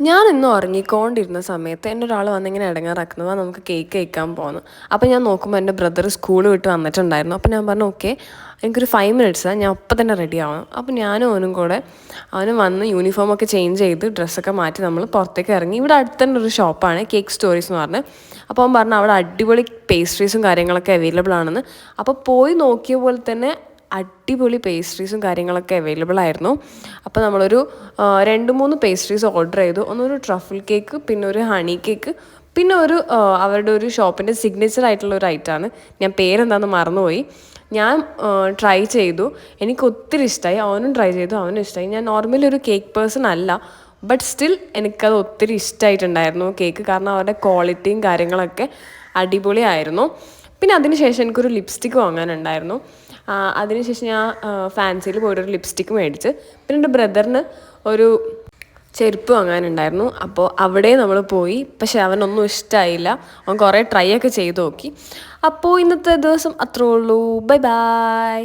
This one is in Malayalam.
ഞാൻ ഇന്ന് ഉറങ്ങിക്കൊണ്ടിരുന്ന സമയത്ത് എൻ്റെ ഒരാൾ വന്നിങ്ങനെ ഇടങ്ങാറാക്കുന്നത് നമുക്ക് കേക്ക് കഴിക്കാൻ പോകുന്നു. അപ്പോൾ ഞാൻ നോക്കുമ്പോൾ എൻ്റെ ബ്രദർ സ്കൂൾ വിട്ട് വന്നിട്ടുണ്ടായിരുന്നു. അപ്പോൾ ഞാൻ പറഞ്ഞു ഓക്കെ എനിക്കൊരു 5 മിനിറ്റ്സാണ്, ഞാൻ അപ്പം തന്നെ റെഡി ആവണം. അപ്പോൾ ഞാനും അവനും കൂടെ അവനും വന്ന് യൂണിഫോമൊക്കെ ചേഞ്ച് ചെയ്ത് ഡ്രസ്സൊക്കെ മാറ്റി നമ്മൾ പുറത്തേക്ക് ഇറങ്ങി. ഇവിടെ അടുത്ത് തന്നെ ഒരു ഷോപ്പാണ് കേക്ക് സ്റ്റോറീസ് എന്ന് പറഞ്ഞ്. അപ്പോൾ അവൻ പറഞ്ഞു അവിടെ അടിപൊളി പേസ്ട്രീസും കാര്യങ്ങളൊക്കെ അവൈലബിൾ ആണെന്ന്. അപ്പോൾ പോയി നോക്കിയ പോലെ തന്നെ അടിപൊളി പേസ്ട്രീസും കാര്യങ്ങളൊക്കെ അവൈലബിൾ ആയിരുന്നു. അപ്പോൾ നമ്മളൊരു 2-3 പേസ്ട്രീസ് ഓർഡർ ചെയ്തു. ഒന്നൊരു ട്രഫിൾ കേക്ക്, പിന്നെ ഒരു ഹണി കേക്ക്, പിന്നെ ഒരു അവരുടെ ഒരു ഷോപ്പിൻ്റെ സിഗ്നേച്ചർ ആയിട്ടുള്ള ഒരു ഐറ്റമാണ്. ഞാൻ പേരെന്താണെന്ന് മറന്നുപോയി. ഞാൻ ട്രൈ ചെയ്തു, എനിക്ക് ഒത്തിരി ഇഷ്ടമായി. അവനും ട്രൈ ചെയ്തു, അവനും ഇഷ്ടമായി. ഞാൻ നോർമലി ഒരു കേക്ക് പേഴ്സൺ അല്ല, ബട്ട് സ്റ്റിൽ എനിക്കത് ഒത്തിരി ഇഷ്ടമായിട്ടുണ്ടായിരുന്നു കേക്ക്. കാരണം അവരുടെ ക്വാളിറ്റിയും കാര്യങ്ങളൊക്കെ അടിപൊളിയായിരുന്നു. പിന്നെ അതിനുശേഷം എനിക്കൊരു ലിപ്സ്റ്റിക്ക് വാങ്ങാനുണ്ടായിരുന്നു. അതിനുശേഷം ഞാൻ ഫാൻസിയിൽ പോയിട്ടൊരു ലിപ്സ്റ്റിക്ക് മേടിച്ച്. പിന്നെ എൻ്റെ ബ്രദറിന് ഒരു ചെരുപ്പ് വാങ്ങാനുണ്ടായിരുന്നു. അപ്പോൾ അവിടെ നമ്മൾ പോയി. പക്ഷെ അവനൊന്നും ഇഷ്ടമായില്ല. അവൻ കുറേ ട്രൈ ഒക്കെ ചെയ്ത് നോക്കി. അപ്പോൾ ഇന്നത്തെ ദിവസം അത്രേ ഉള്ളൂ. Bye bye.